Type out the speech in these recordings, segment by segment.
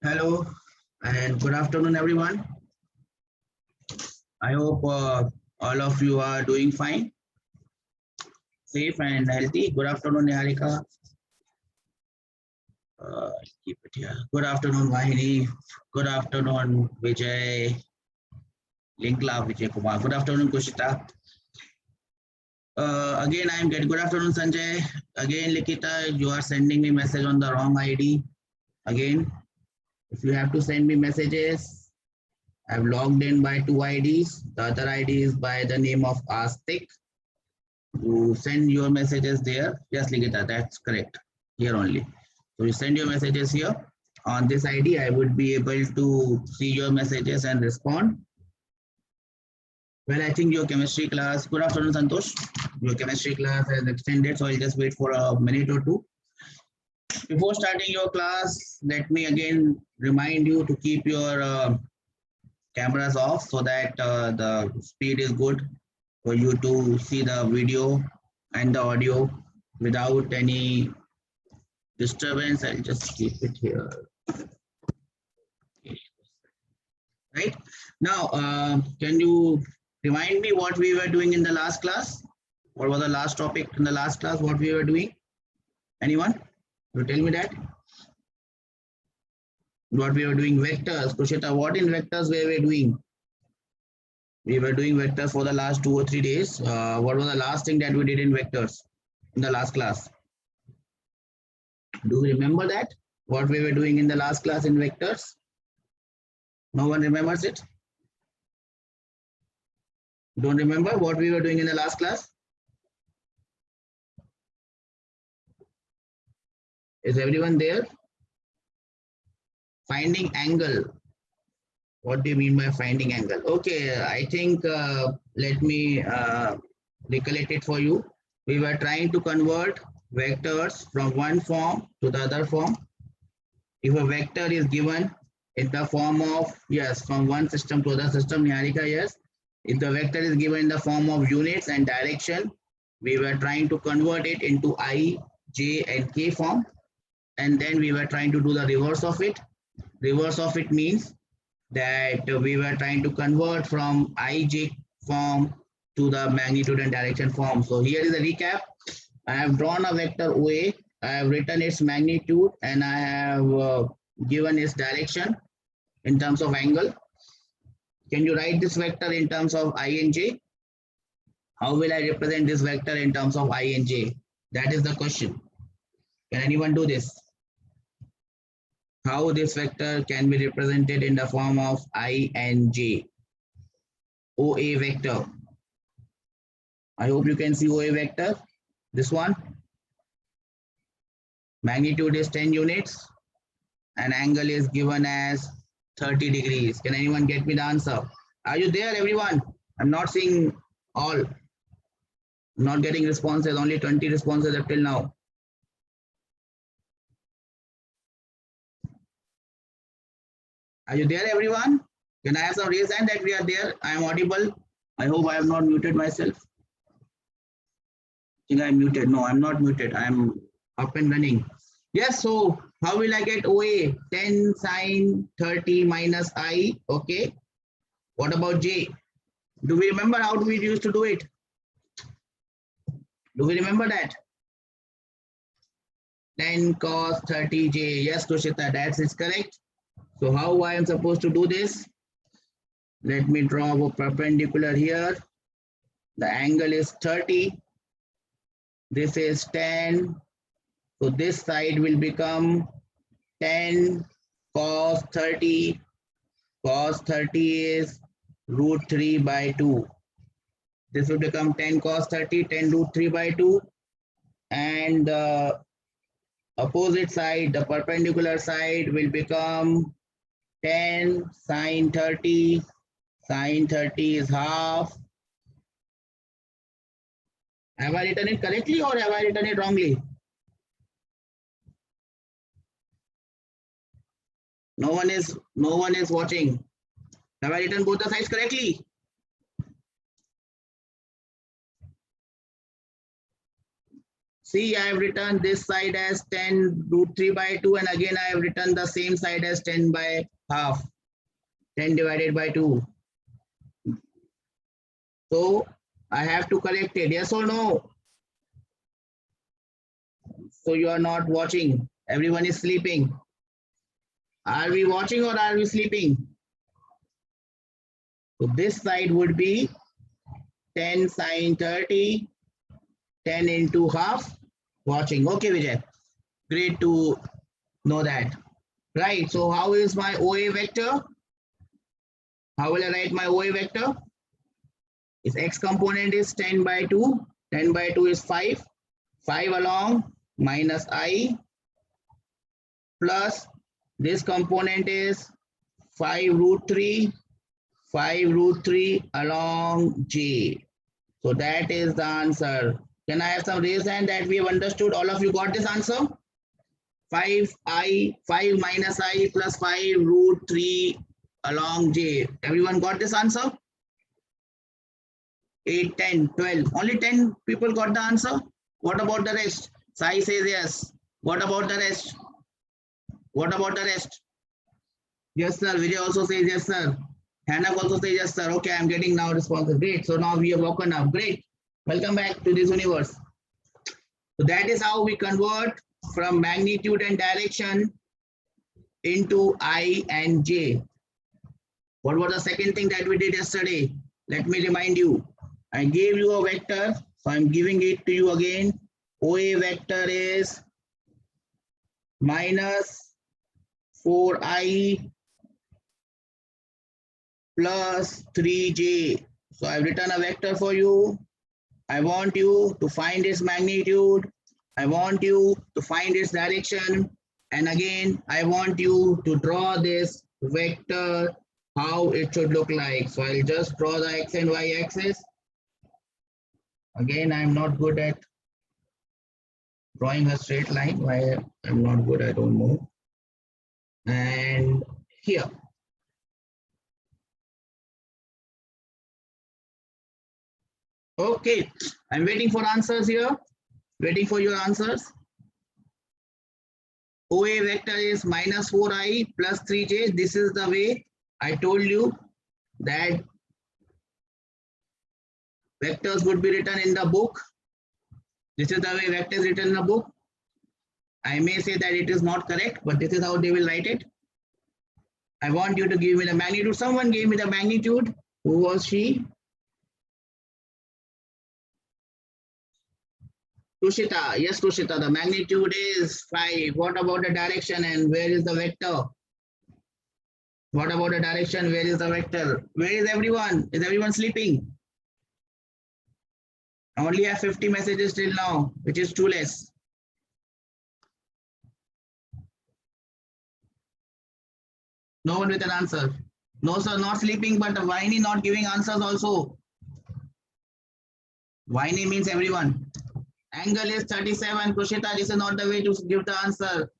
Hello and good afternoon, everyone. I hope all of you are doing fine, safe, and healthy. Good afternoon, Niharika. Keep it here. Good afternoon, Vahini. Good afternoon, Vijay. Linkla Vijay Kumar. Good afternoon, Kushita. Again, I am getting good afternoon, Sanjay. Again, Likita, you are sending me message on the wrong ID. Again, if you have to send me messages, I've logged in by two IDs. The other ID is by the name of Astik. You send your messages there. Yes, Ligita, that's correct. Here only. So you send your messages here. On this ID, I would be able to see your messages and respond. Well, I think your chemistry class, good afternoon, Santosh. Your chemistry class has extended, so I'll just wait for a minute or two. Before starting your class, let me again remind you to keep your cameras off so that the speed is good for you to see the video and the audio without any disturbance. I'll just keep it here. Right now, can you remind me what we were doing in the last class? What was the last topic in the last class? What we were doing? Anyone? You tell me that. What we were doing? Vectors. Kushita, what in vectors we were doing? We were doing vectors for the last 2 or 3 days. What was the last thing that we did in vectors in the last class? Do you remember that? What we were doing in the last class in vectors? No one remembers it? Don't remember what we were doing in the last class? Is everyone there? Finding angle. What do you mean by finding angle? Okay, I think let me recollect it for you. We were trying to convert vectors from one form to the other form. If a vector is given in the form of, yes, from one system to other system, Niharika, yes. If the vector is given in the form of units and direction, we were trying to convert it into I, J, and K form. And then we were trying to do the reverse of it. Reverse of it means that we were trying to convert from IJ form to the magnitude and direction form. So here is a recap. I have drawn a vector OA. I have written its magnitude and I have given its direction in terms of angle. Can you write this vector in terms of I and J? How will I represent this vector in terms of I and J? That is the question. Can anyone do this? How this vector can be represented in the form of I and J? OA vector. I hope you can see OA vector. This one. Magnitude is 10 units and angle is given as 30 degrees. Can anyone get me the answer? Are you there, everyone? I'm not seeing all. I'm not getting responses, only 20 responses up till now. Are you there, everyone? Can I have some raise hand that we are there? I am audible. I hope I have not muted myself. I think I'm muted. No, I'm not muted. I'm up and running. Yes, so how will I get OA? 10 sine 30 minus I. Okay. What about J? Do we remember how we used to do it? Do we remember that? 10 cos 30 J. Yes, Kushita, that is correct. So how I am supposed to do this? Let me draw a perpendicular here. The angle is 30. This is 10. So this side will become 10 cos 30. Cos 30 is root 3 by 2. This will become 10 cos 30, 10 root 3 by 2. And the opposite side, the perpendicular side will become 10 sine 30. Sine 30 is half. Have I written it correctly or have I written it wrongly? No one is watching. Have I written both the sides correctly? See, I have written this side as 10 root 3 by 2, and again I have written the same side as 10 by half, 10 divided by 2. So I have to correct it, yes or no? So you are not watching, everyone is sleeping. Are we watching or are we sleeping? So this side would be 10 sine 30, 10 into half, watching. Okay, Vijay, great to know that. Right, so how is my OA vector? How will I write my OA vector? Its x component is 10 by 2, 10 by 2 is 5, 5 along minus I plus this component is 5 root 3, 5 root 3 along J. So that is the answer. Can I have some raised hand that we have understood? All of you got this answer? 5 minus I plus 5 root 3 along J. Everyone got this answer? 8, 10, 12. Only 10 people got the answer. What about the rest? Sai says yes. What about the rest? What about the rest? Yes, sir. Vijay also says yes, sir. Hannah also says yes, sir. Okay, I'm getting now responses. Great. So now we have woken up. Great. Welcome back to this universe. So that is how we convert from magnitude and direction into I and J. What was the second thing that we did yesterday? Let me remind you. I gave you a vector, so I'm giving it to you again. OA vector is minus 4I plus 3J. So I've written a vector for you. I want you to find its magnitude. I want you to find its direction. And again, I want you to draw this vector, how it should look like. So I'll just draw the X and Y axis. Again, I'm not good at drawing a straight line. Why I'm not good, I don't know. And here. Okay, I'm waiting for answers here. Waiting for your answers. OA vector is minus 4I plus 3J. This is the way I told you that vectors would be written in the book. This is the way vectors written in the book. I may say that it is not correct, but this is how they will write it. I want you to give me the magnitude. Someone gave me the magnitude. Who was she? Tushita. Yes, Tushita. The magnitude is 5. What about the direction and where is the vector? What about the direction? Where is the vector? Where is everyone? Is everyone sleeping? I only have 50 messages till now, which is too less. No one with an answer. No, sir, not sleeping, but whiny not giving answers also. Whiny means everyone. Angle is 37. Kushita, this is not the way to give the answer.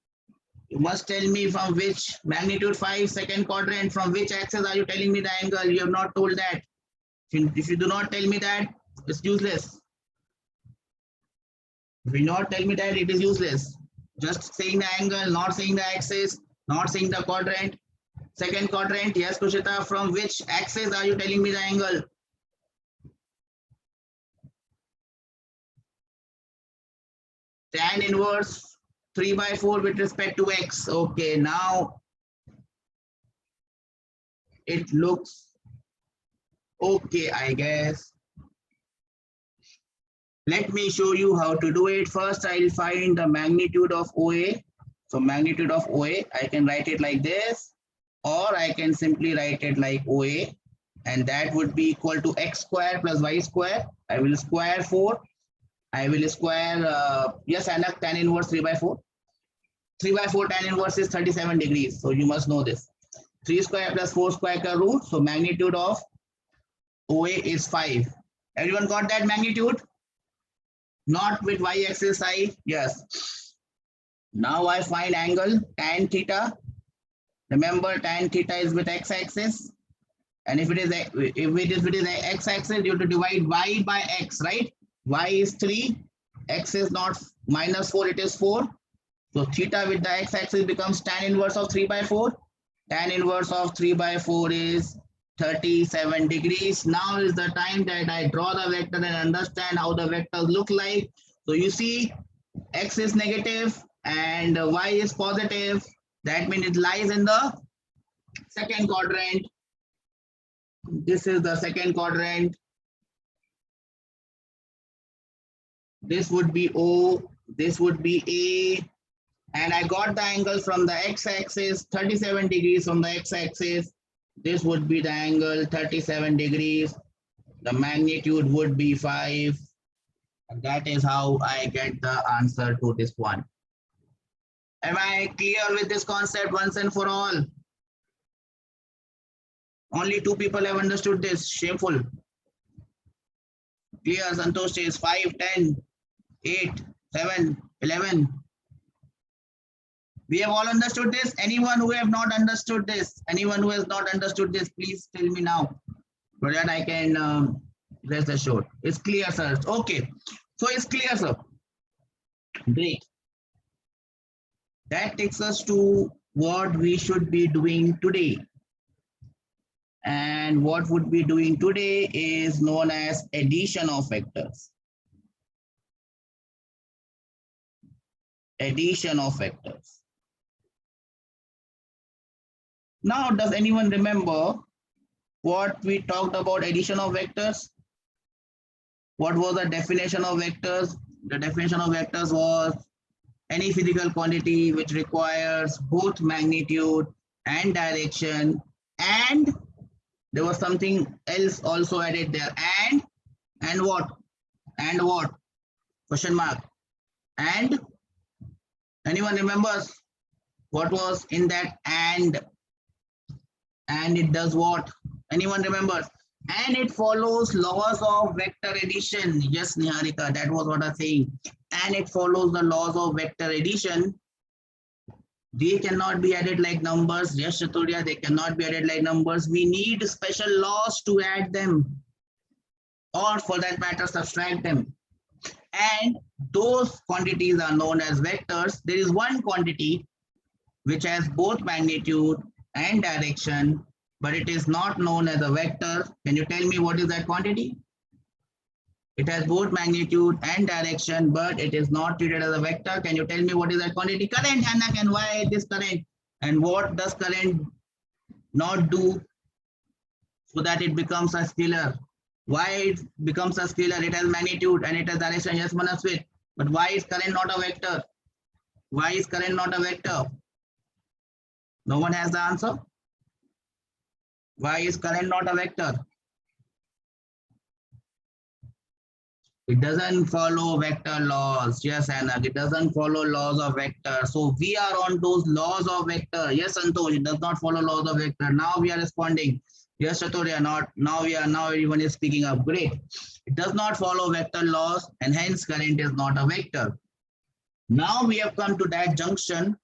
You must tell me from which magnitude 5, second quadrant, from which axis are you telling me the angle? You have not told that. If you do not tell me that, it's useless. If you not tell me that, it is useless. Just saying the angle, not saying the axis, not saying the quadrant. Second quadrant, yes, Kushita, from which axis are you telling me the angle? Tan inverse 3 by 4 with respect to x. Okay, now it looks okay, I guess. Let me show you how to do it. First, I'll find the magnitude of OA. So magnitude of OA, I can write it like this, or I can simply write it like OA, and that would be equal to x square plus y square. I will square 4. I will square, yes, and tan inverse 3 by 4. 3 by 4 tan inverse is 37 degrees. So you must know this. 3 square plus 4 square ka root. So magnitude of OA is 5. Everyone got that magnitude? Not with y-axis I. Yes. Now I find angle tan theta. Remember, tan theta is with x-axis. And if it is x-axis, you have to divide y by x, right? Y is 3. X is not -4, it is 4. So theta with the x-axis becomes tan inverse of 3 by 4. Tan inverse of 3 by 4 is 37 degrees. Now is the time that I draw the vector and understand how the vectors look like. So you see x is negative and y is positive. That means it lies in the second quadrant. This is the second quadrant. This would be O, this would be A. And I got the angle from the x-axis, 37 degrees from the x-axis. This would be the angle, 37 degrees. The magnitude would be 5. And that is how I get the answer to this one. Am I clear with this concept once and for all? Only 2 people have understood this. Shameful. Clear, Santosh says 5, 10, 8, 7, 11. We have all understood this. Anyone who have not understood this, anyone who has not understood this, please tell me now so that I can rest assured. It's clear, sir. Okay. So it's clear, sir. Great. That takes us to what we should be doing today. And what would be doing today is known as addition of vectors. Addition of vectors. Now, does anyone remember what we talked about addition of vectors? What was the definition of vectors? The definition of vectors was any physical quantity which requires both magnitude and direction, and there was something else also added there. And what? And what? Question mark. And anyone remembers what was in that and? And it does what? Anyone remembers? And it follows laws of vector addition. Yes, Niharika, that was what I'm saying. And it follows the laws of vector addition. They cannot be added like numbers. Yes, Chaturya, they cannot be added like numbers. We need special laws to add them, or for that matter, subtract them. And those quantities are known as vectors. There is one quantity which has both magnitude and direction, but it is not known as a vector. Can you tell me what is that quantity? It has both magnitude and direction, but it is not treated as a vector. Can you tell me what is that quantity? Current, Hannah, and why it is current? And what does current not do so that it becomes a scalar? Why it becomes a scalar? It has magnitude and it has direction. Yes, Manaswit. But why is current not a vector? Why is current not a vector? No one has the answer? Why is current not a vector? It doesn't follow vector laws. Yes, Anna, it doesn't follow laws of vector. So we are on those laws of vector. Yes, Santosh, it does not follow laws of vector. Now we are responding. Yes, Chaturya, not now. Now everyone is speaking up. Great. It does not follow vector laws, and hence current is not a vector. Now we have come to that junction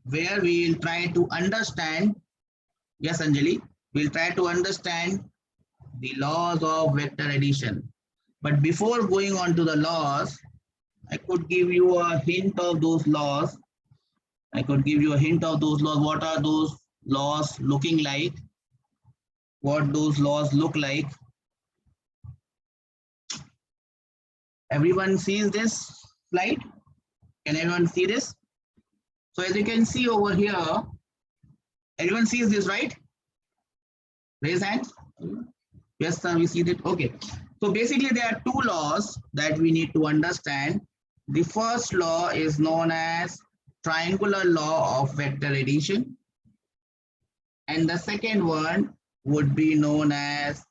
where we will try to understand. Yes, Anjali, we'll try to understand the laws of vector addition. But before going on to the laws, I could give you a hint of those laws. What are those laws looking like? What those laws look like? Everyone sees this slide? Can everyone see this? So as you can see over here, everyone sees this, right? Raise hands. Yes, sir, we see it. Okay. So basically there are two laws that we need to understand. The first law is known as triangular law of vector addition. And the second one would be known as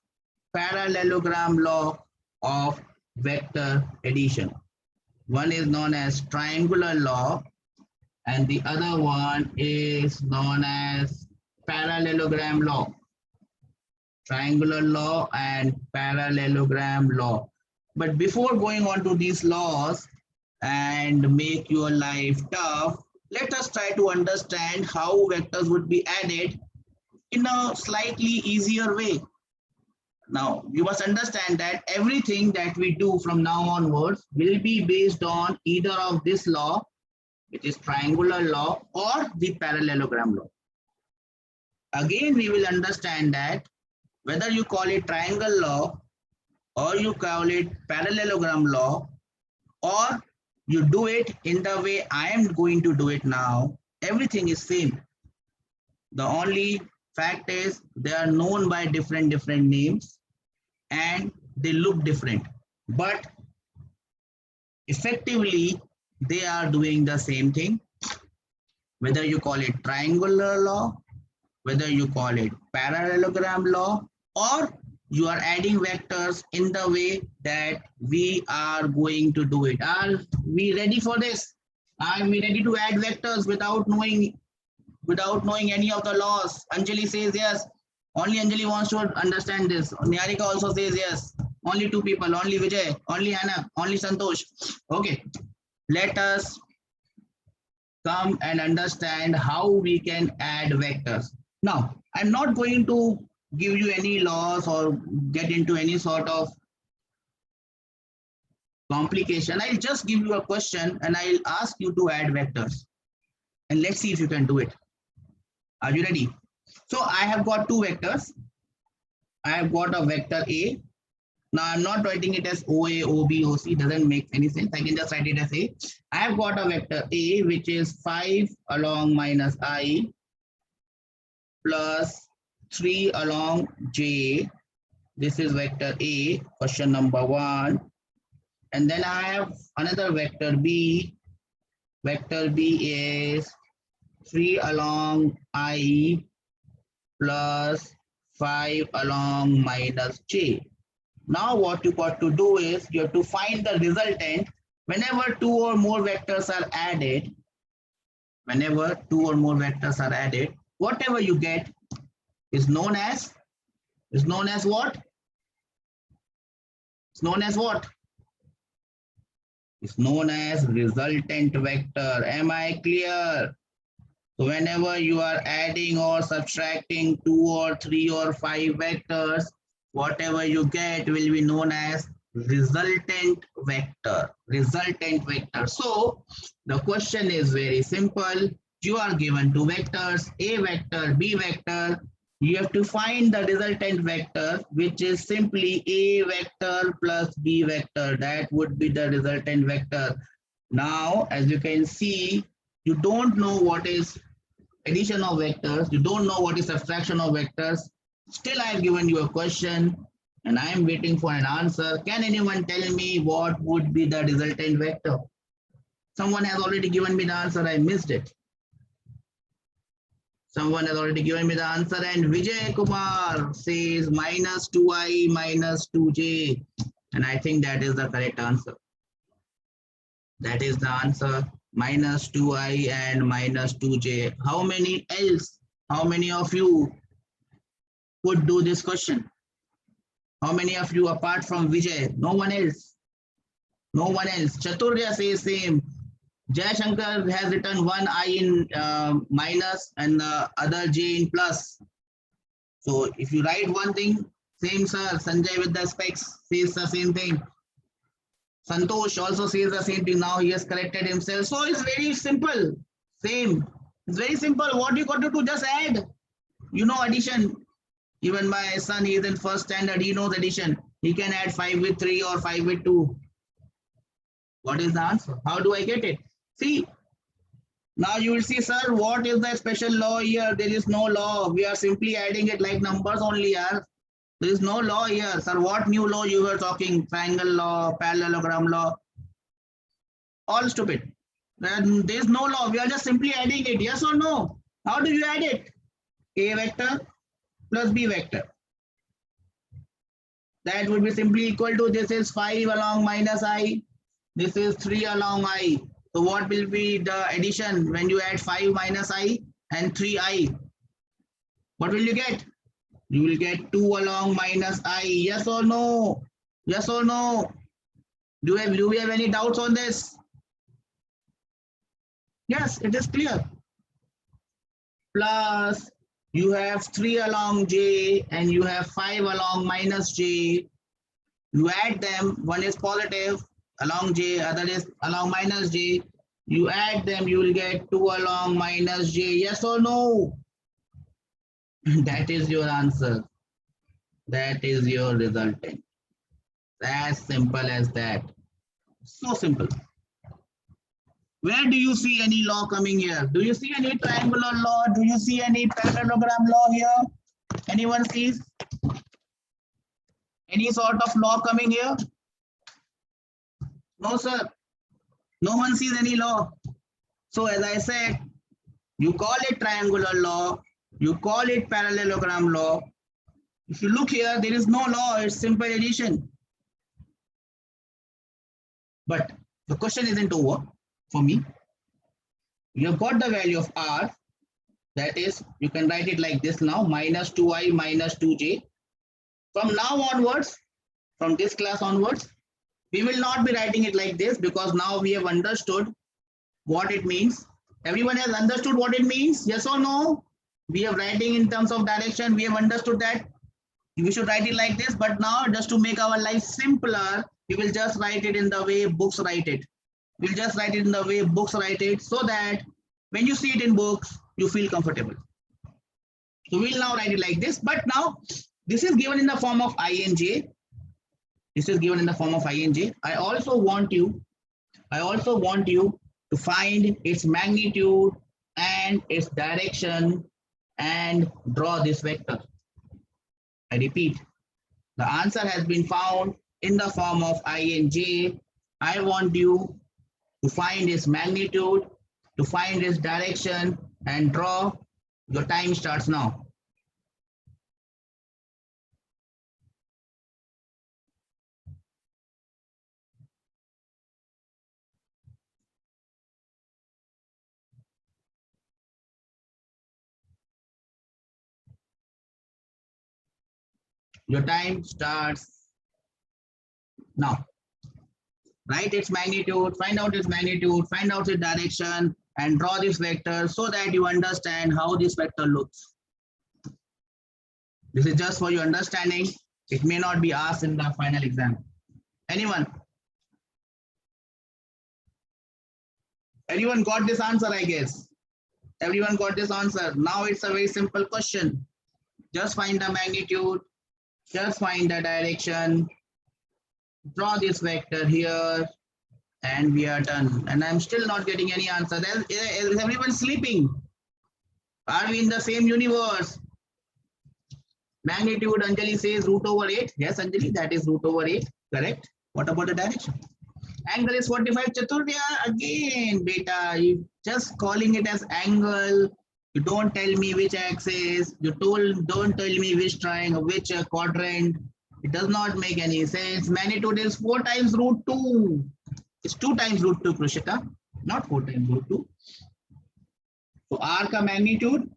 parallelogram law of vector addition. One is known as triangular law and the other one is known as parallelogram law. Triangular law and parallelogram law. But before going on to these laws and make your life tough, let us try to understand how vectors would be added in a slightly easier way. Now you must understand that everything that we do from now onwards will be based on either of this law, which is triangular law, or the parallelogram law. Again, we will understand that whether you call it triangle law or you call it parallelogram law, or you do it in the way I am going to do it now, everything is same. The only fact is they are known by different names and they look different, but effectively they are doing the same thing. Whether you call it triangular law, whether you call it parallelogram law, or you are adding vectors in the way that we are going to do it. Are we ready for this? Are we ready to add vectors without knowing any of the laws? Anjali says yes. Only Anjali wants to understand this. Niharika also says yes. Only two people, only Vijay, only Anna, only Santosh. Okay, let us come and understand how we can add vectors. Now, I'm not going to give you any laws or get into any sort of complication. I'll just give you a question and I'll ask you to add vectors. And let's see if you can do it. Are you ready? So I have got two vectors. I have got a vector A. Now I'm not writing it as OA, OB, OC, doesn't make any sense. I can just write it as A. I have got a vector A, which is 5 along minus I plus 3 along J. This is vector A, question number 1. And then I have another vector B. Vector B is 3 along I plus 5 along minus J. Now what you got to do is you have to find the resultant whenever two or more vectors are added. Whenever two or more vectors are added, whatever you get is known as what? It's known as what? It's known as resultant vector. Am I clear? So whenever you are adding or subtracting 2 or 3 or 5 vectors, whatever you get will be known as resultant vector. Resultant vector. So the question is very simple. You are given two vectors, A vector, B vector. You have to find the resultant vector, which is simply A vector plus B vector. That would be the resultant vector. Now, as you can see, you don't know what is addition of vectors. You don't know what is subtraction of vectors. Still, I have given you a question and I am waiting for an answer. Can anyone tell me what would be the resultant vector? Someone has already given me the answer. I missed it. Someone has already given me the answer, and Vijay Kumar says minus 2i minus 2j. And I think that is the correct answer. That is the answer. Minus 2i and minus 2j. How many else? How many of you could do this question? How many of you apart from Vijay? No one else. No one else. Chaturya says same. Jai Shankar has written one I in minus and the other j in plus. So if you write one thing, same sir. Sanjay with the specs says the same thing. Santosh also says the same thing. Now he has corrected himself. So it's very simple. Same. It's very simple. What you got to do, just add. You know addition. Even my son, he is in first standard. He knows addition. He can add 5 with 3 or 5 with 2. What is the answer? How do I get it? See, now you will see, sir, what is the special law here? There is no law. We are simply adding it like numbers only. There is no law here. Sir, what new law you were talking? Triangle law, parallelogram law. All stupid. There is no law. We are just simply adding it. Yes or no? How do you add it? A vector plus B vector. That would be simply equal to, this is 5 along minus I. This is 3 along I. So what will be the addition when you add 5 minus I and 3i? What will you get? You will get 2 along minus I. Yes or no? Yes or no? Do we have any doubts on this? Yes, it is clear. Plus You have 3 along J and you have 5 along minus J. You add them, one is positive along J, other is along minus J. You add them, you will get 2 along minus J. Yes or no? That is your answer. That is your resultant. As simple as that. So simple. Where do you see any law coming here? Do you see any triangular law? Do you see any parallelogram law here? Anyone sees any sort of law coming here? No, sir. No one sees any law. So as I said, you call it triangular law, you call it parallelogram law. If you look here, there is no law, it's simple addition. But the question isn't over for me. You have got the value of R. That is, you can write it like this now, minus 2i minus 2j. From now onwards, from this class onwards, we will not be writing it like this because now we have understood what it means. Everyone has understood what it means? Yes or no? We are writing in terms of direction. We have understood that we should write it like this. But now, just to make our life simpler, we will just write it in the way books write it. We'll just write it in the way books write it so that when you see it in books, you feel comfortable. So we'll now write it like this. But now, this is given in the form of INJ. This is given in the form of INJ. I also want you to find its magnitude and its direction and draw this vector. I repeat, the answer has been found in the form of INJ. I want you to find its magnitude, to find its direction and draw. Your time starts now. Your time starts now. Write its magnitude, find out its magnitude, find out its direction, and draw this vector so that you understand how this vector looks. This is just for your understanding. It may not be asked in the final exam. Anyone? Everyone got this answer, I guess. Everyone got this answer. Now it's a very simple question. Just find the magnitude, just find the direction, draw this vector here, and we are done. And I'm still not getting any answer. Is everyone sleeping? Are we in the same universe? Magnitude, Anjali says root over 8. Yes, Anjali, that is root over 8. Correct. What about the direction? Angle is 45. Chaturya, again, beta, you just calling it as angle. You don't tell me which axis. Don't tell me which triangle, which quadrant. It does not make any sense. Magnitude is 4 times root 2. It's 2 times root 2, Krushika, not 4 times root 2. So R ka magnitude,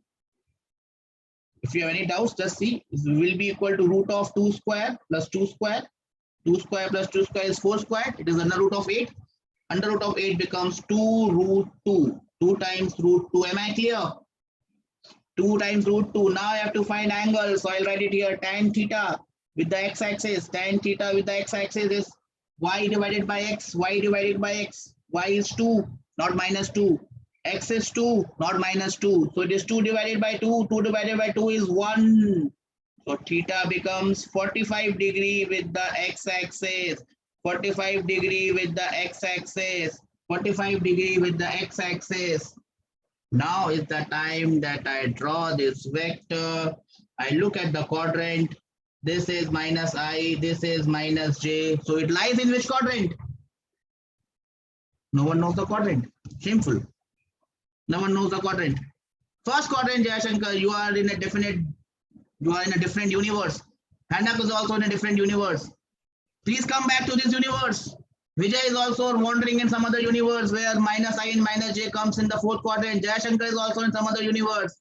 if you have any doubts, just see, it will be equal to root of 2 square plus 2 square. 2 square plus 2 square is 4 square. It is under root of 8. Under root of 8 becomes 2 root 2. 2 times root 2. Am I clear? 2 times root 2. Now I have to find angle. So I'll write it here. Tan theta with the x-axis. Tan theta with the x-axis is y divided by x. Y divided by x. Y is 2, not minus 2. X is 2, not minus 2. So it is 2 divided by 2. 2 divided by 2 is 1. So theta becomes 45 degree with the x-axis. 45 degree with the x-axis. 45 degree with the x-axis. Now is the time that I draw this vector. I look at the quadrant. This is minus I, this is minus j. So it lies in which quadrant? No one knows the quadrant. Shameful. No one knows the quadrant. First quadrant, Jayashankar, you are in a different universe. Hanak is also in a different universe. Please come back to this universe. Vijay is also wandering in some other universe where minus I and minus j comes in the fourth quadrant. Jayashankar is also in some other universe.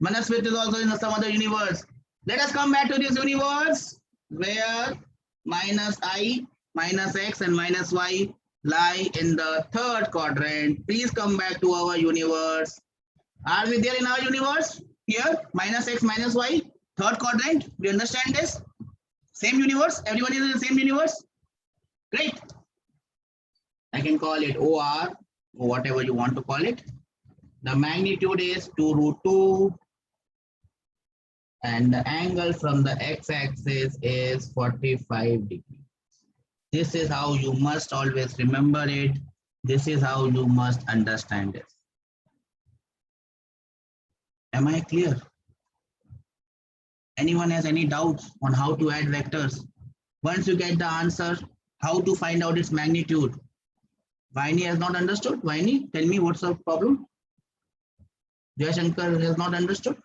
Manaswit is also in some other universe. Let us come back to this universe where minus I, minus x and minus y lie in the third quadrant. Please come back to our universe. Are we there in our universe? Here, minus x minus y, third quadrant. Do you understand this? Same universe, everyone is in the same universe. Great. I can call it OR or whatever you want to call it. The magnitude is 2 root 2 and the angle from the x-axis is 45 degrees. This is how you must always remember it. This is how you must understand it. Am I clear? Anyone has any doubts on how to add vectors? Once you get the answer, how to find out its magnitude? Vaini has not understood. Vaini, tell me what's the problem? Jayashankar has not understood.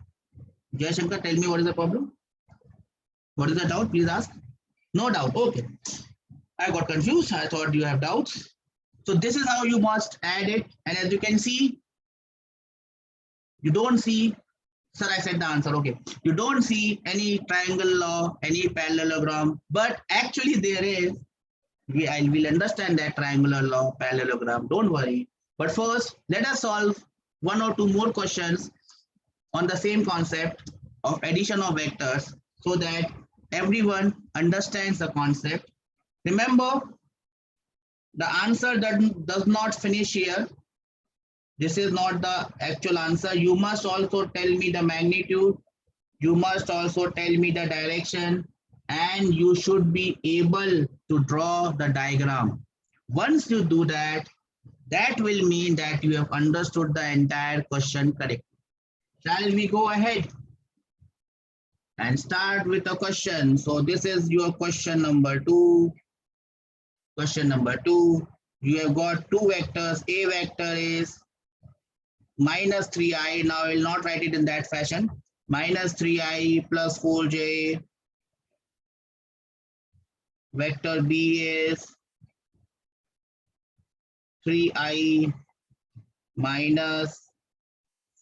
Jayashankar, tell me what is the problem? What is the doubt? Please ask. No doubt. Okay. I got confused. I thought you have doubts. So this is how you must add it. And as you can see, you don't see, sir, I said the answer. Okay. You don't see any triangle law, any parallelogram, but actually there is. I will understand that triangular law, parallelogram. Don't worry. But first, let us solve one or two more questions on the same concept of addition of vectors so that everyone understands the concept. Remember, the answer that does not finish here. This is not the actual answer. You must also tell me the magnitude. You must also tell me the direction, and you should be able to draw the diagram. Once you do that, that will mean that you have understood the entire question correctly. Shall we go ahead and start with the question? So this is your question number 2. Question number 2, you have got two vectors. A vector is minus 3i. Now I will not write it in that fashion. Minus 3i plus 4j. Vector B is 3i minus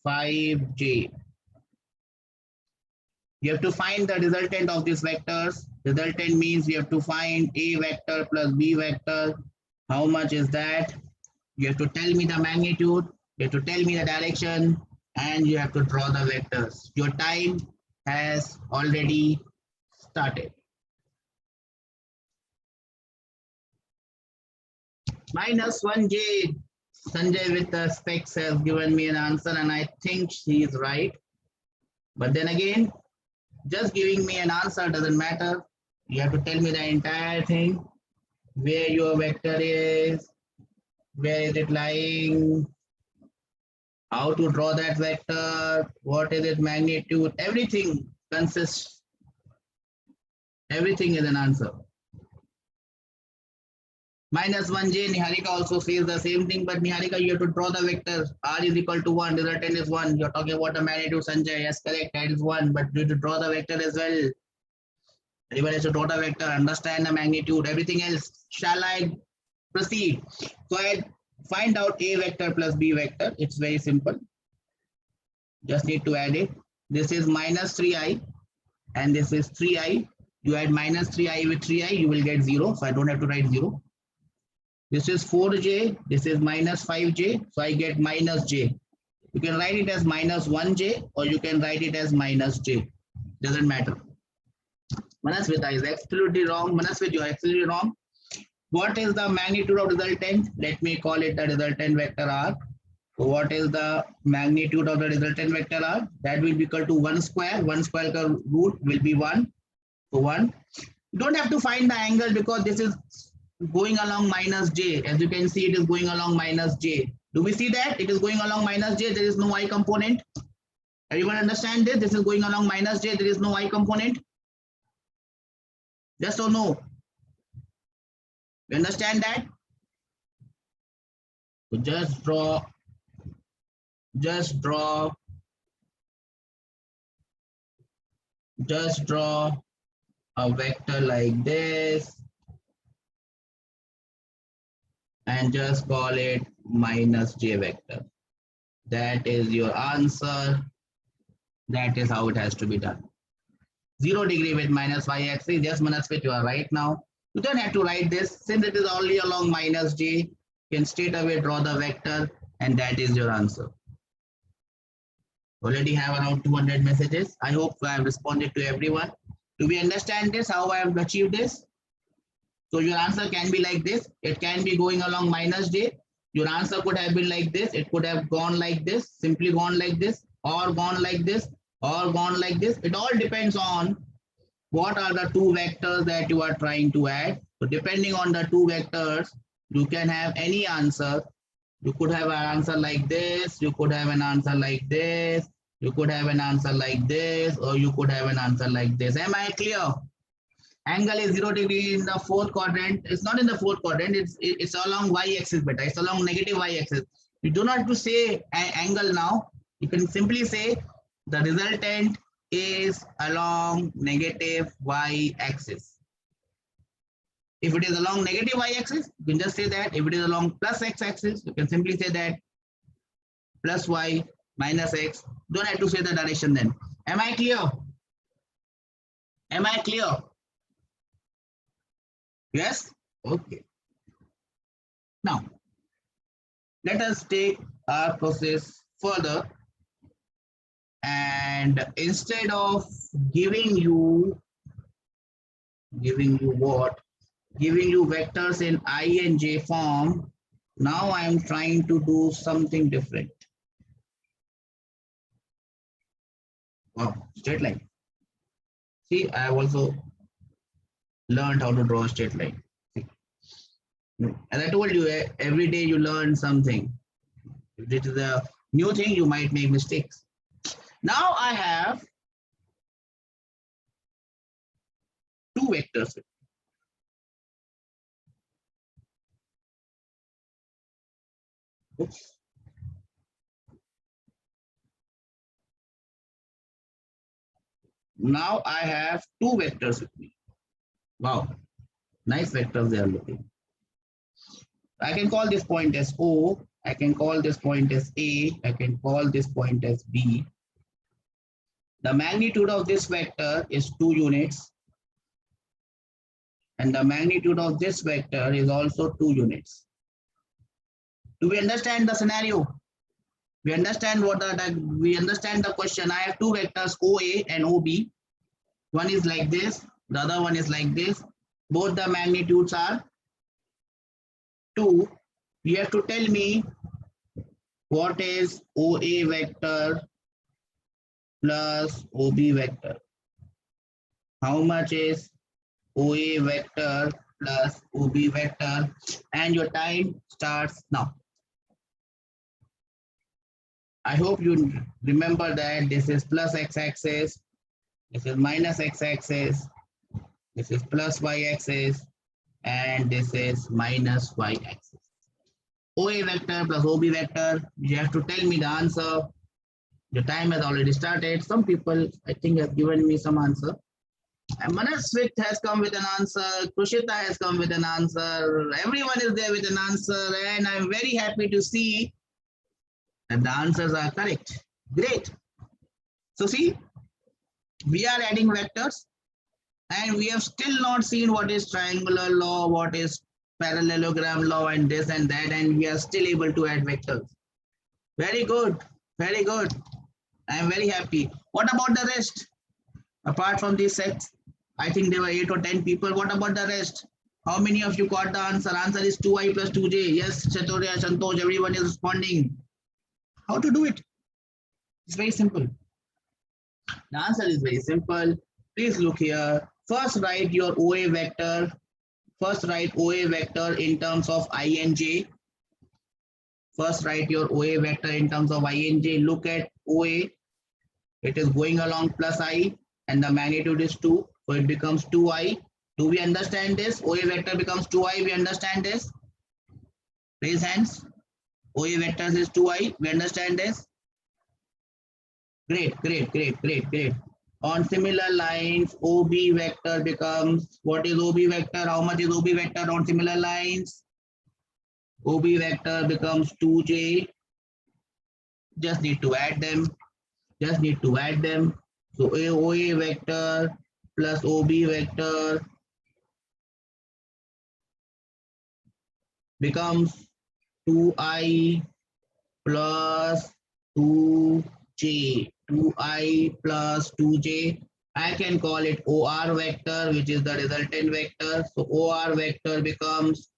5j. You have to find the resultant of these vectors. Resultant means you have to find A vector plus B vector. How much is that? You have to tell me the magnitude. You have to tell me the direction. And you have to draw the vectors. Your time has already started. Minus 1j. Sanjay with the specs has given me an answer and I think she is right. But then again, just giving me an answer doesn't matter. You have to tell me the entire thing. Where your vector is, where is it lying, how to draw that vector, what is its magnitude, everything consists, everything is an answer. Minus 1j, Niharika also says the same thing, but Niharika, you have to draw the vector. R is equal to 1, resultant is 1. You're talking about the magnitude, Sanjay. Yes, correct, that is 1, but you have to draw the vector as well. Everyone has to draw the vector, understand the magnitude, everything else. Shall I proceed? So I find out A vector plus B vector. It's very simple. Just need to add it. This is minus 3i and this is 3i. You add minus 3i with 3i, you will get 0. So I don't have to write 0. This is 4j, this is minus 5j, so I get minus j. You can write it as minus 1j or you can write it as minus j. Doesn't matter. Manasvita is absolutely wrong. Manasvita, you are absolutely wrong. What is the magnitude of resultant? Let me call it the resultant vector r. So what is the magnitude of the resultant vector r? That will be equal to 1 square. 1 square root will be 1. So 1. You don't have to find the angle because this is going along minus j. As you can see, it is going along minus j. Do we see that? It is going along minus j. There is no y component. Everyone understand this? This is going along minus j. There is no y component. Yes or no? You understand that? So just draw a vector like this and just call it minus j vector. That is your answer. That is how it has to be done. 0 degree with minus y-axis. Yes, Manasvit, you are right now. You don't have to write this. Since it is only along minus j, you can straight away draw the vector and that is your answer. Already have around 200 messages. I hope I have responded to everyone. Do we understand this, how I have achieved this? So your answer can be like this. It can be going along minus j. Your answer could have been like this. It could have gone like this, simply gone like this, or gone like this, or gone like this. It all depends on what are the two vectors that you are trying to add. So depending on the two vectors, you can have any answer. You could have an answer like this, you could have an answer like this, you could have an answer like this, or you could have an answer like this. Am I clear? Angle is 0 degree in the fourth quadrant. It's not in the fourth quadrant, it's along y-axis, beta. It's along negative y-axis. You do not have to say angle now. You can simply say the resultant is along negative y-axis. If it is along negative y-axis, you can just say that. If it is along plus x-axis, you can simply say that plus y minus x. Don't have to say the direction then. Am I clear? Am I clear? Yes? Okay. Now, let us take our process further. And instead of giving you what? Giving you vectors in I and j form, now I am trying to do something different. Wow, straight line. See, I have also learned how to draw a straight line. See. As I told you, every day you learn something. If it is a new thing, you might make mistakes. Now I have two vectors. Oops. Now I have two vectors with me. Wow, nice vectors they are looking. I can call this point as O, I can call this point as A, I can call this point as B. The magnitude of this vector is 2 units. And the magnitude of this vector is also 2 units. Do we understand the scenario? We understand we understand the question. I have two vectors OA and OB. One is like this, the other one is like this. Both the magnitudes are 2. You have to tell me what is OA vector plus OB vector. How much is OA vector plus OB vector? And your time starts now. I hope you remember that this is plus x-axis, this is minus x-axis, this is plus y-axis, and this is minus y-axis. OA vector plus OB vector, you have to tell me the answer. The time has already started. Some people, I think, have given me some answer. And Manaswit has come with an answer. Krushita has come with an answer. Everyone is there with an answer. And I'm very happy to see that the answers are correct. Great. So see, we are adding vectors and we have still not seen what is triangular law, what is parallelogram law and this and that, and we are still able to add vectors. Very good. Very good. I am very happy. What about the rest? Apart from these sets, I think there were 8 or 10 people. What about the rest? How many of you got the answer? Answer is 2i plus 2j. Yes, Chaturya, Santosh, everyone is responding. How to do it? It's very simple. The answer is very simple. Please look here. First write your OA vector. First write OA vector in terms of I and j. First write your OA vector in terms of I and j. Look at OA. It is going along plus I and the magnitude is 2. So it becomes 2i. Do we understand this? OA vector becomes 2i. We understand this? Raise hands. OA vectors is 2i. We understand this? Great, great, great, great, great. On similar lines, OB vector becomes, what is OB vector? How much is OB vector on similar lines? OB vector becomes 2j. Just need to add them. Just need to add them. So OA vector plus OB vector becomes 2i plus 2j. 2j, 2i plus 2j. I can call it OR vector, which is the resultant vector. So OR vector becomes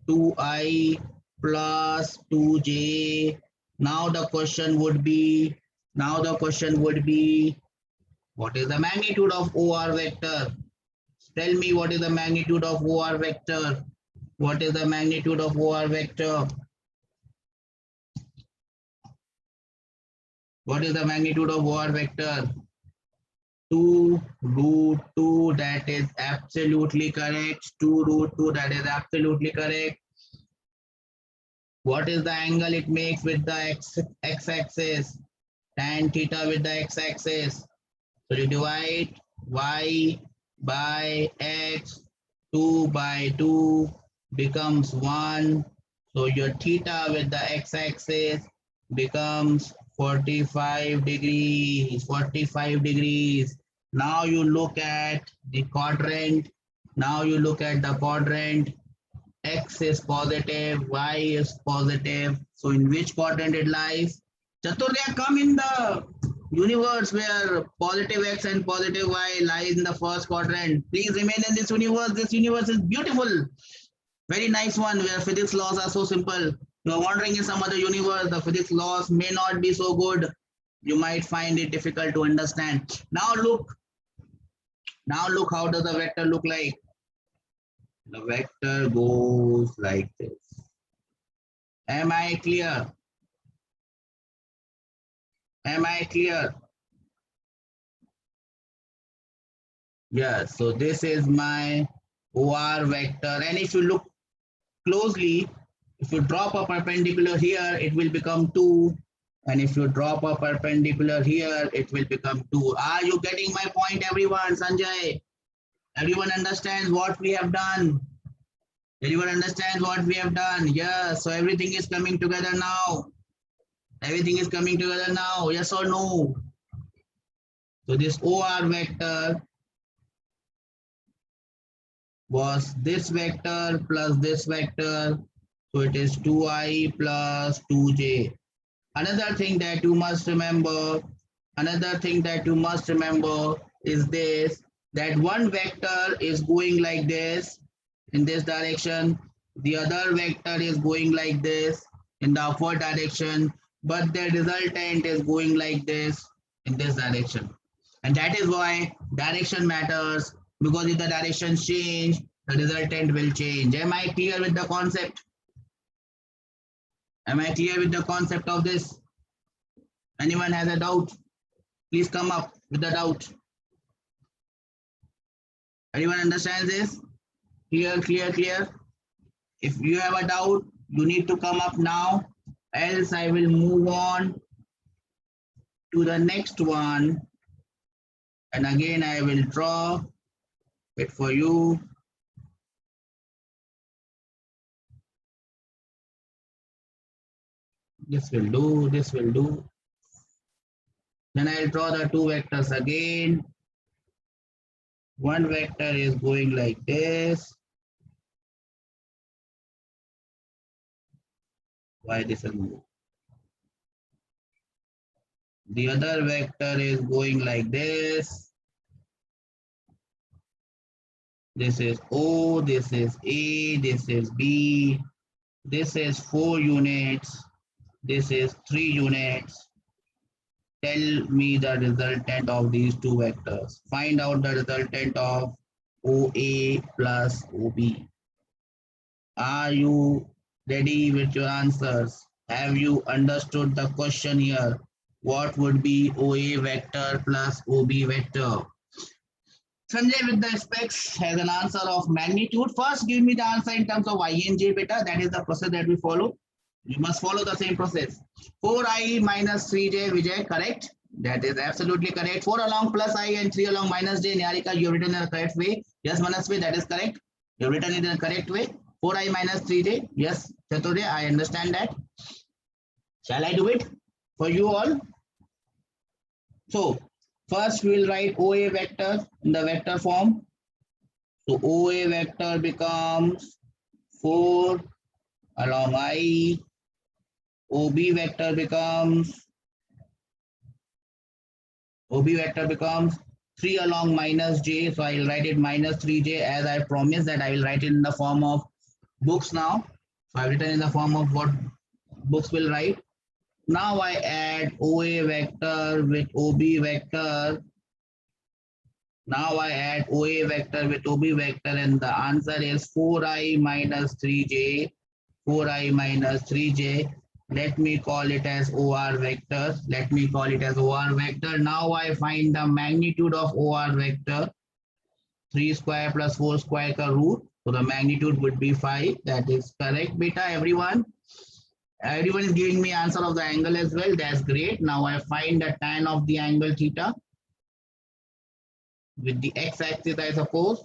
2i plus 2j. Now the question would be, what is the magnitude of OR vector? Tell me what is the magnitude of OR vector? What is the magnitude of OR vector? What is the magnitude of OR vector? 2 root 2, that is absolutely correct. 2 root 2, that is absolutely correct. What is the angle it makes with the x-axis? Tan theta with the x-axis. So you divide y by x, 2 by 2 becomes 1. So your theta with the x-axis becomes 45 degrees, 45 degrees. Now you look at the quadrant. Now you look at the quadrant. X is positive, Y is positive. So in which quadrant it lies? Chaturdya, come in the universe where positive X and positive Y lies in the first quadrant. Please remain in this universe. This universe is beautiful. Very nice one where physics laws are so simple. You are wondering in some other universe, the physics laws may not be so good. You might find it difficult to understand. Now look how does the vector look like? The vector goes like this. Am I clear? Am I clear? Yes, so this is my OR vector. And if you look closely, if you drop a perpendicular here, it will become 2. And if you drop a perpendicular here, it will become 2. Are you getting my point, everyone? Sanjay, everyone understands what we have done? Everyone understands what we have done? Yes, so everything is coming together now. Everything is coming together now, yes or no? So this OR vector was this vector plus this vector. So it is 2i plus 2j. Another thing that you must remember, is this, that one vector is going like this in this direction, the other vector is going like this in the upward direction, but the resultant is going like this in this direction. And that is why direction matters, because if the direction change, the resultant will change. Am I clear with the concept? Am I clear with the concept of this? Anyone has a doubt? Please come up with the doubt. Anyone understands this? Clear, clear, clear. If you have a doubt, you need to come up now, else I will move on to the next one. And again, I will draw it for you. This will do, this will do. Then I'll draw the two vectors again. One vector is going like this. Why this is moved? The other vector is going like this. This is O, this is A, this is B. This is 4 units. This is 3 units. Tell me the resultant of these two vectors. Find out the resultant of OA plus OB. Are you ready with your answers? Have you understood the question here? What would be OA vector plus OB vector? Sanjay with the specs has an answer of magnitude. First, give me the answer in terms of I and j beta. That is the process that we follow. You must follow the same process. 4i minus 3j, Vijay, correct? That is absolutely correct. 4 along plus I and 3 along minus j, Niharika, you have written in the correct way. Yes, Manasvi, that is correct. You have written it in the correct way. 4i minus 3j. Yes, Chaturya, I understand that. Shall I do it for you all? So, first we will write OA vector in the vector form. So, OA vector becomes 4 along I. OB vector becomes OB vector becomes 3 along minus j. So I will write it minus 3j as I promised that I will write it in the form of books now. So I've written in the form of what books will write. Now I add OA vector with OB vector. Now I add OA vector with OB vector and the answer is 4i minus 3j. 4i minus 3j. Let me call it as OR vector. Let me call it as OR vector. Now I find the magnitude of OR vector. 3 square plus 4 square ka root. So the magnitude would be 5. That is correct, beta, everyone. Everyone is giving me answer of the angle as well. That's great. Now I find the tan of the angle theta with the x-axis, I suppose.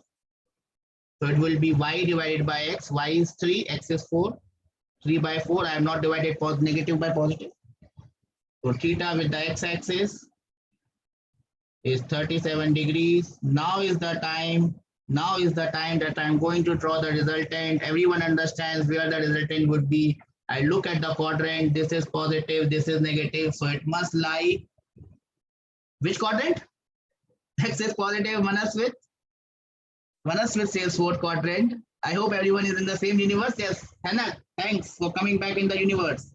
So it will be y divided by x. Y is 3, x is 4. 3 by 4. I have not divided negative by positive. So theta with the x-axis is 37 degrees. Now is the time. Now is the time that I'm going to draw the resultant. Everyone understands where the resultant would be. I look at the quadrant. This is positive. This is negative. So it must lie. Which quadrant? X is positive. Manaswit says fourth quadrant. I hope everyone is in the same universe. Yes, Hannah, thanks for coming back in the universe.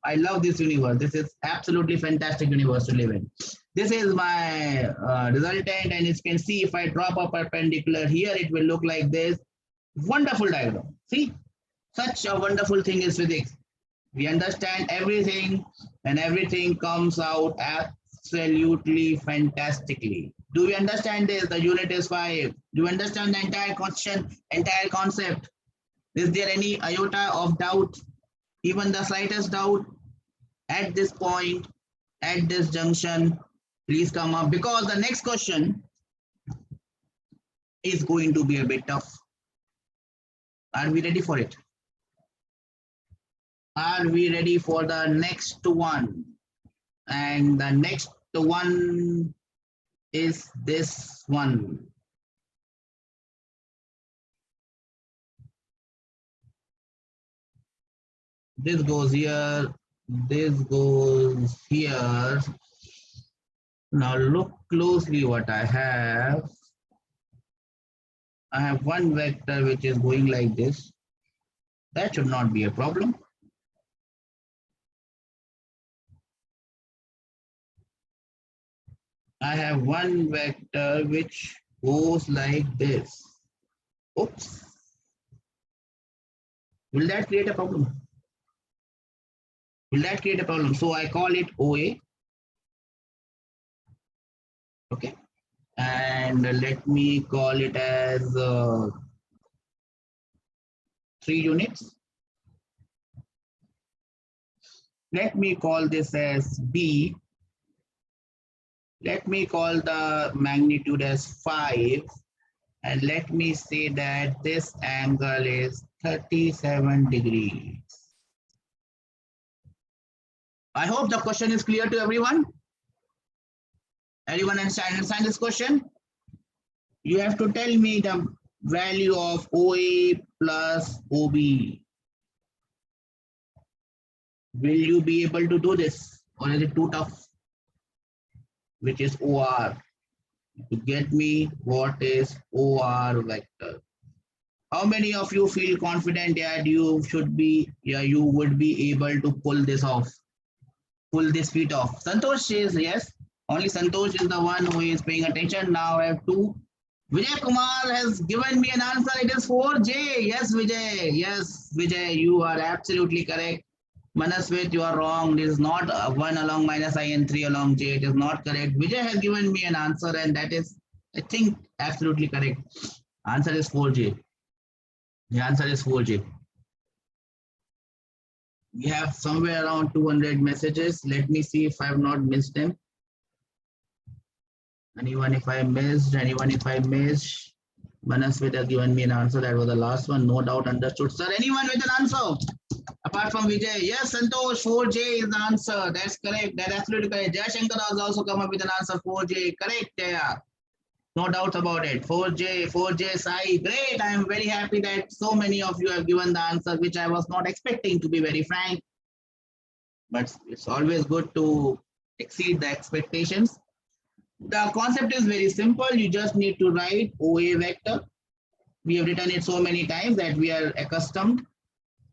I love this universe. This is absolutely fantastic universe to live in. This is my resultant, and you can see if I drop a perpendicular here, it will look like this. Wonderful diagram. See, such a wonderful thing is physics. We understand everything, and everything comes out absolutely fantastically. Do we understand this? The unit is 5. Do you understand the entire question, entire concept? Is there any iota of doubt, even the slightest doubt at this point, at this junction? Please come up, because the next question is going to be a bit tough. Are we ready for it? Are we ready for the next one? And the next one is this one. This goes here, this goes here. Now look closely what I have. I have one vector which is going like this. That should not be a problem. I have one vector which goes like this. Oops. Will that create a problem? Will that create a problem? So I call it OA. Okay. And let me call it as 3 units. Let me call this as B. Let me call the magnitude as 5. And let me say that this angle is 37 degrees. I hope the question is clear to everyone. Everyone understand this question? You have to tell me the value of OA plus OB. Will you be able to do this, or is it too tough? Which is OR. To get me what is OR vector. How many of you feel confident that you should be, you would be able to pull this off? Pull this feat off. Santosh says yes. Only Santosh is the one who is paying attention. Now I have 2. Vijay Kumar has given me an answer. It is 4J. Yes, Vijay. Yes, Vijay, you are absolutely correct. Manaswit, you are wrong. This is not 1 along minus I and 3 along J. It is not correct. Vijay has given me an answer, and that is, I think, absolutely correct. Answer is 4J. The answer is 4J. We have somewhere around 200 messages. Let me see if I have not missed them. Anyone if I missed, Manaswit has given me an answer. That was the last one. No doubt understood. Sir, anyone with an answer? Apart from Vijay. Yes, Santosh, 4J is the answer. That's correct. That's absolutely correct. Jay Shankar has also come up with an answer, 4J. Correct, yeah. No doubts about it. 4J, Sai. Great. I am very happy that so many of you have given the answer, which I was not expecting, to be very frank. But it's always good to exceed the expectations. The concept is very simple. You just need to write OA vector. We have written it so many times that we are accustomed.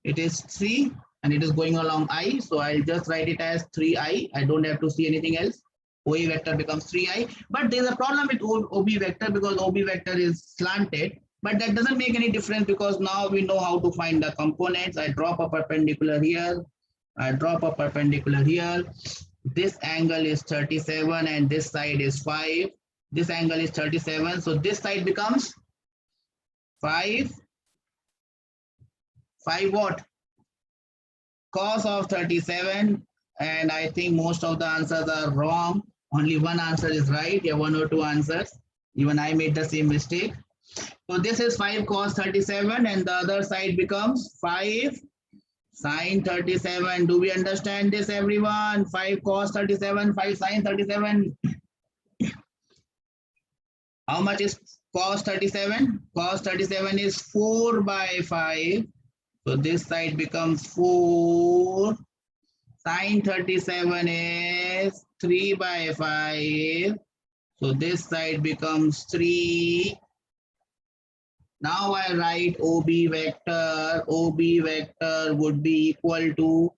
It is 3 and it is going along I. So I'll just write it as 3I. I don't have to see anything else. OA vector becomes 3I. But there's a problem with OB vector because OB vector is slanted. But that doesn't make any difference because now we know how to find the components. I drop a perpendicular here. I drop a perpendicular here. This angle is 37 and this side is 5. This angle is 37. So this side becomes 5. 5 what? Cos of 37. And I think most of the answers are wrong. Only one answer is right. Yeah, one or two answers. Even I made the same mistake. So this is 5 cos 37 and the other side becomes 5 Sine 37. Do we understand this, everyone? 5 cos 37, 5 sine 37. How much is cos 37? Cos 37 is 4 by 5. So this side becomes 4. Sine 37 is 3 by 5. So this side becomes 3. Now I write OB vector. OB vector would be equal to,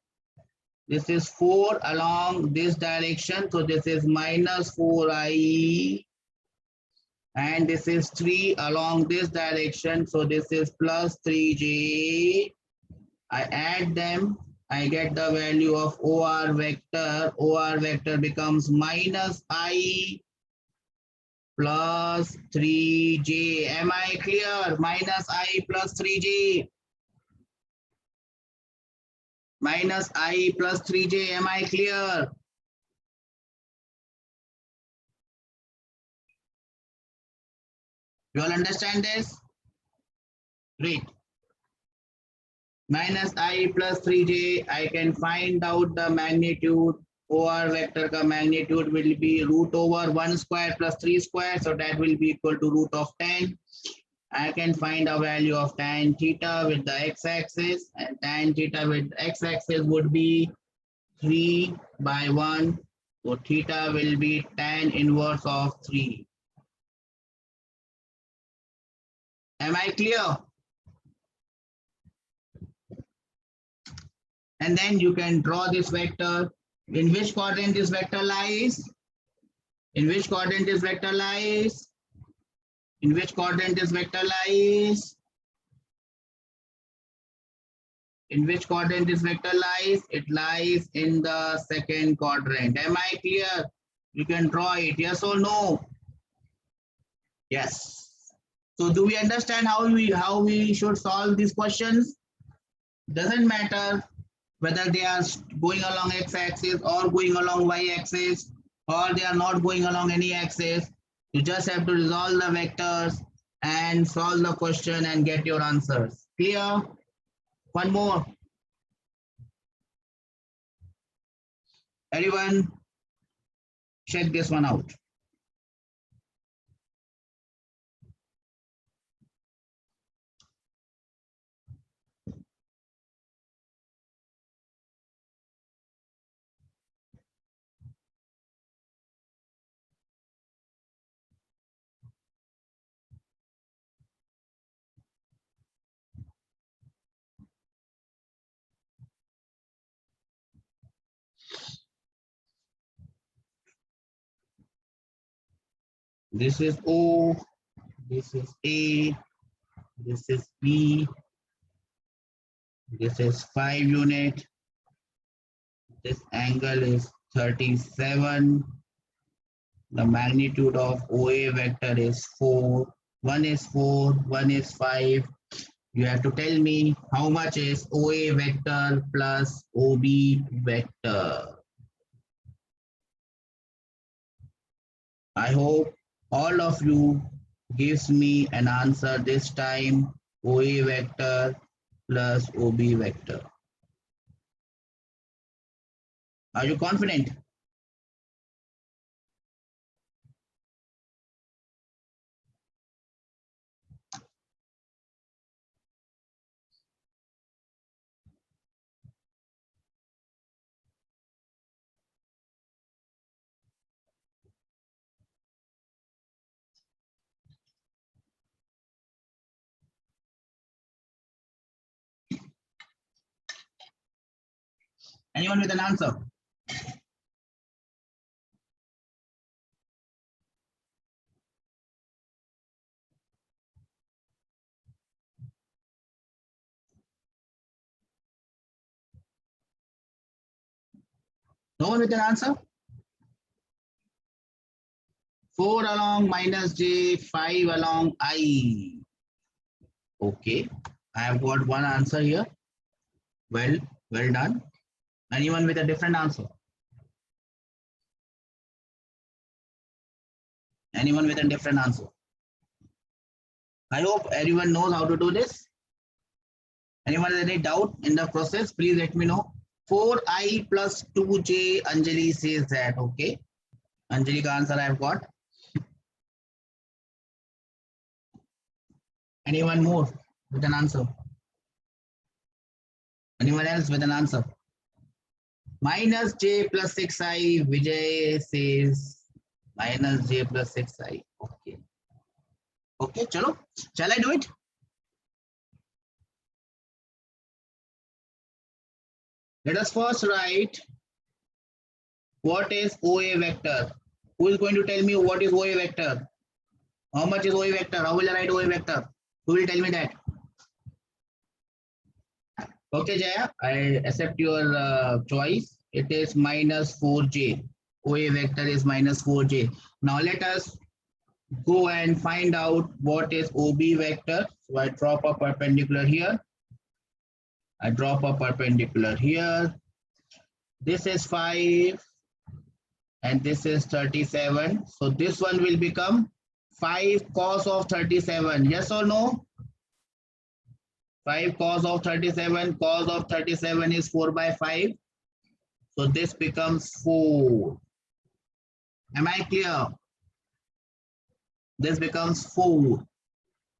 this is 4 along this direction. So this is minus 4I. And this is 3 along this direction. So this is plus 3J. I add them. I get the value of OR vector. OR vector becomes minus I plus 3J. Am I clear? Minus I plus 3J. Minus I plus 3J. Am I clear? You all understand this? Great. Minus I plus 3J. I can find out the magnitude. OR vector ka magnitude will be root over 1 square plus 3 square. So that will be equal to root of 10. I can find a value of tan theta with the x-axis, and tan theta with x-axis would be 3 by 1. So theta will be tan inverse of 3. Am I clear? And then you can draw this vector. In which quadrant this vector lies? In which quadrant this vector lies? In which quadrant this vector lies? In which quadrant this vector lies? It lies in the second quadrant. Am I clear? You can draw it. Yes or no? Yes. So do we understand how we should solve these questions? Doesn't matter whether they are going along x-axis or going along y-axis, or they are not going along any axis. You just have to resolve the vectors and solve the question and get your answers. Clear? One more. Everyone, check this one out. This is O, this is A, this is B, this is 5 unit, this angle is 37, the magnitude of OA vector is 4, one is 4, one is 5. You have to tell me how much is OA vector plus OB vector. I hope all of you gives me an answer this time. OA vector plus OB vector. Are you confident? Anyone with an answer? No one with an answer? 4 along minus j, 5 along I. Okay, I have got one answer here. Well done. Anyone with a different answer? Anyone with a different answer? I hope everyone knows how to do this. Anyone has any doubt in the process, please let me know. 4i plus 2j, Anjali says that. Okay, Anjali ka answer I have got. Anyone more with an answer? Anyone else with an answer? Minus j plus 6i, Vijay says minus j plus 6i. Okay. Okay, chalo. Shall I do it? Let us first write what is OA vector. Who is going to tell me what is OA vector? How much is OA vector? How will I write OA vector? Who will tell me that? Okay, Jaya, I accept your choice. It is minus 4j. OA vector is minus 4j. Now let us go and find out what is OB vector. So I drop a perpendicular here. I drop a perpendicular here. This is 5 and this is 37. So this one will become 5 cos of 37. Yes or no? 5 cos of 37. Cos of 37 is 4 by 5. So this becomes 4. Am I clear? This becomes 4.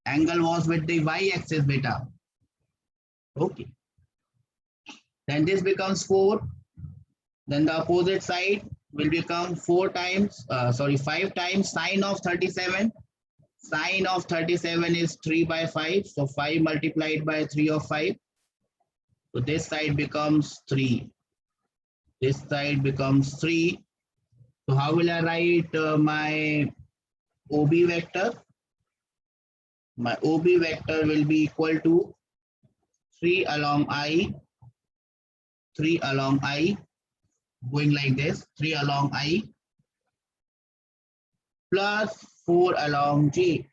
Angle was with the y-axis beta. Okay. Then this becomes 4. Then the opposite side will become 5 times sine of 37. Sine of 37 is 3 by 5. So 5 multiplied by 3 of 5. So this side becomes 3. This side becomes 3. So how will I write my OB vector? My OB vector will be equal to 3 along I, 3 along I, going like this, 3 along I, plus 4 along J.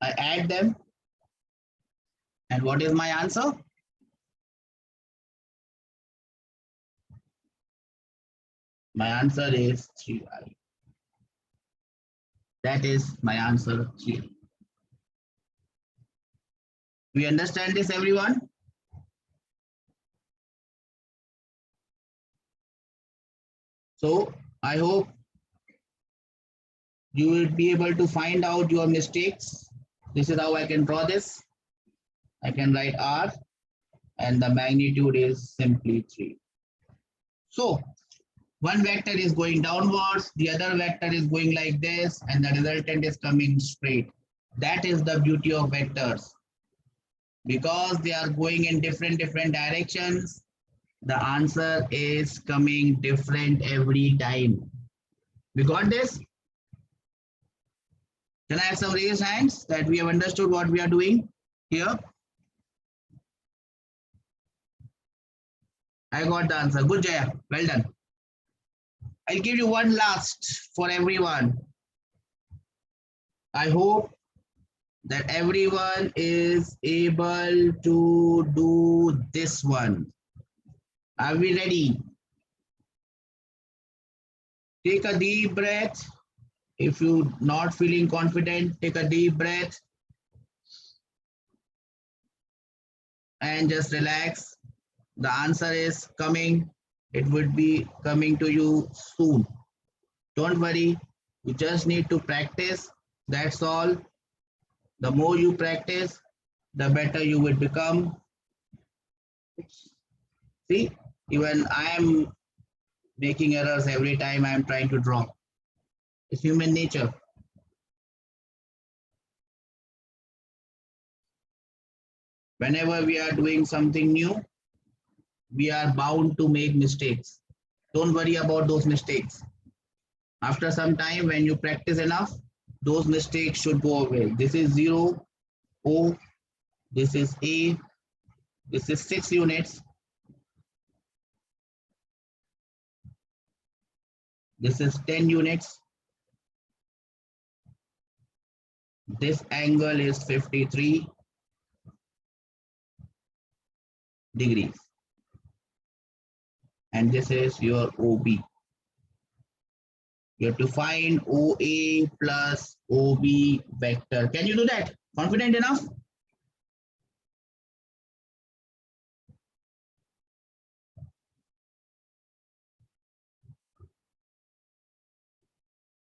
I add them. And what is my answer? My answer is 3i. That is my answer, 3. We understand this, everyone? So I hope you will be able to find out your mistakes. This is how I can draw this. I can write R and the magnitude is simply 3. So one vector is going downwards, the other vector is going like this, and the resultant is coming straight. That is the beauty of vectors. Because they are going in different directions, the answer is coming different every time. We got this? Can I have some raised hands that we have understood what we are doing here? I got the answer. Good, Jaya. Well done. I'll give you one last for everyone. I hope that everyone is able to do this one. Are we ready? Take a deep breath. If you're not feeling confident, take a deep breath and just relax. The answer is coming. It would be coming to you soon. Don't worry. You just need to practice. That's all. The more you practice, the better you will become. See, even I am making errors every time I am trying to draw. It's human nature. Whenever we are doing something new, we are bound to make mistakes. Don't worry about those mistakes. After some time, when you practice enough, those mistakes should go away. This is 0, O, this is A, this is 6 units, this is 10 units, this angle is 53 degrees, and this is your OB. You have to find OA plus OB vector. Can you do that? Confident enough?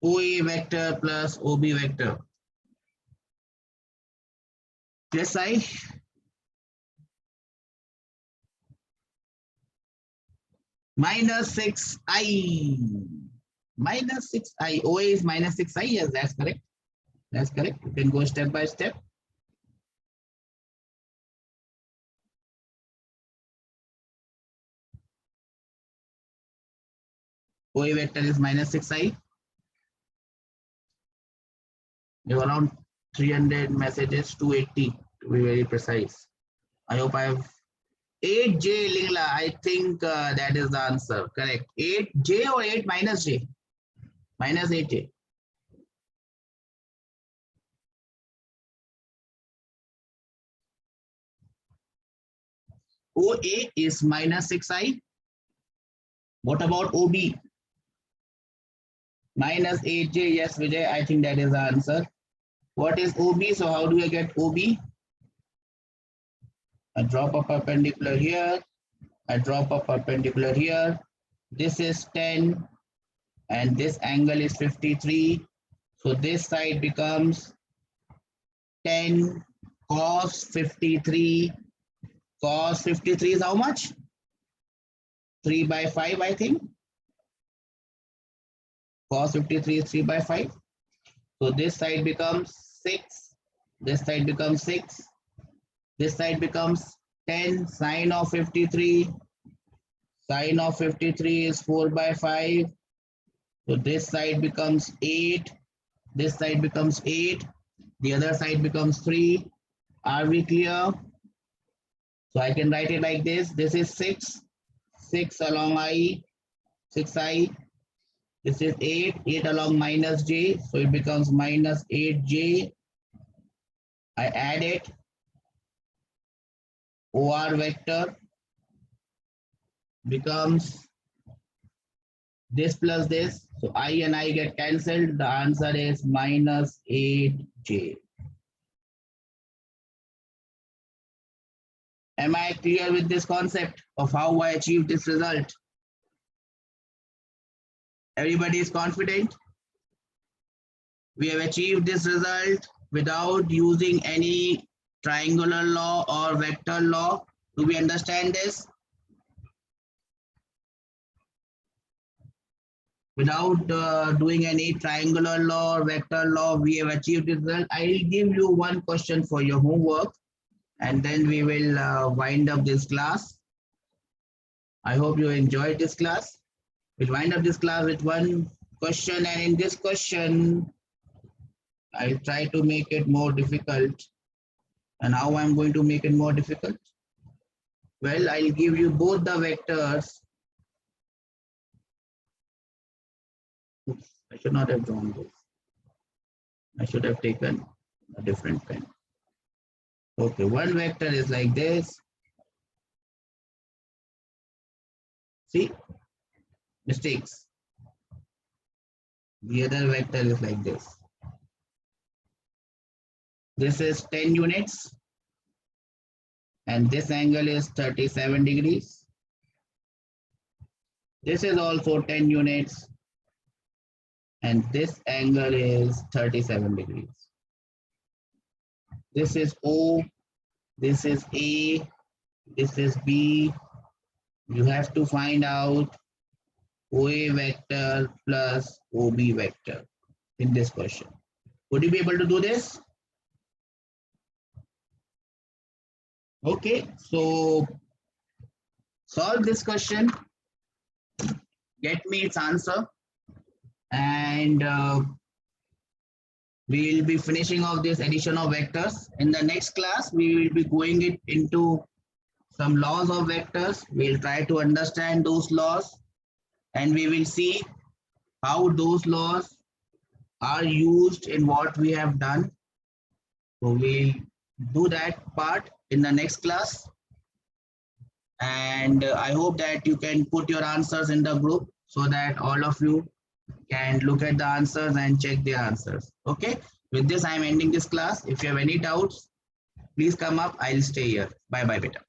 OA vector plus OB vector. Yes, I. Minus 6i. Minus 6i. OA is minus 6i. Yes, that's correct. That's correct. You can go step by step. OA vector is minus 6i. You have around 300 messages, 280 to be very precise. I hope I have 8j Lingla. I think that is the answer. Correct. 8j or 8 minus j? Minus 8j. OA is minus 6i. What about OB? Minus 8j. Yes, Vijay, I think that is the answer. What is OB? So how do I get OB? I drop a perpendicular here. I drop a perpendicular here. This is 10 and this angle is 53. So this side becomes 10 cos 53. Cos 53 is how much? 3 by 5, I think. Cos 53 is 3 by 5. So this side becomes 6. This side becomes 6. This side becomes 10 sine of 53. Sine of 53 is 4 by 5. So this side becomes 8. This side becomes 8. The other side becomes 3. Are we clear? So I can write it like this. This is 6. 6 along I. 6i. This is 8. 8 along minus j. So it becomes minus 8j. I add it. OR vector becomes this plus this. So I and I get cancelled. The answer is minus 8j. Am I clear with this concept of how I achieved this result? Everybody is confident? We have achieved this result without using any triangular law or vector law. Do we understand this? Without doing any triangular law or vector law, we have achieved this result. I will give you one question for your homework, and then we will wind up this class. I hope you enjoyed this class. We'll wind up this class with one question, and in this question, I'll try to make it more difficult. And how I'm going to make it more difficult? Well, I'll give you both the vectors. Oops, I should not have drawn this. I should have taken a different pen. Okay, one vector is like this. See, mistakes. The other vector is like this. This is 10 units. And this angle is 37 degrees. This is also 10 units. And this angle is 37 degrees. This is O, this is A, this is B. You have to find out OA vector plus OB vector in this question. Would you be able to do this? Okay, so solve this question, get me its answer, and we will be finishing off this addition of vectors. In the next class, we will be going it into some laws of vectors. We'll try to understand those laws, and we will see how those laws are used in what we have done. So we'll do that part in the next class. And I hope that you can put your answers in the group so that all of you can look at the answers and check the answers. Okay. With this, I'm ending this class. If you have any doubts, please come up. I'll stay here. Bye bye, beta.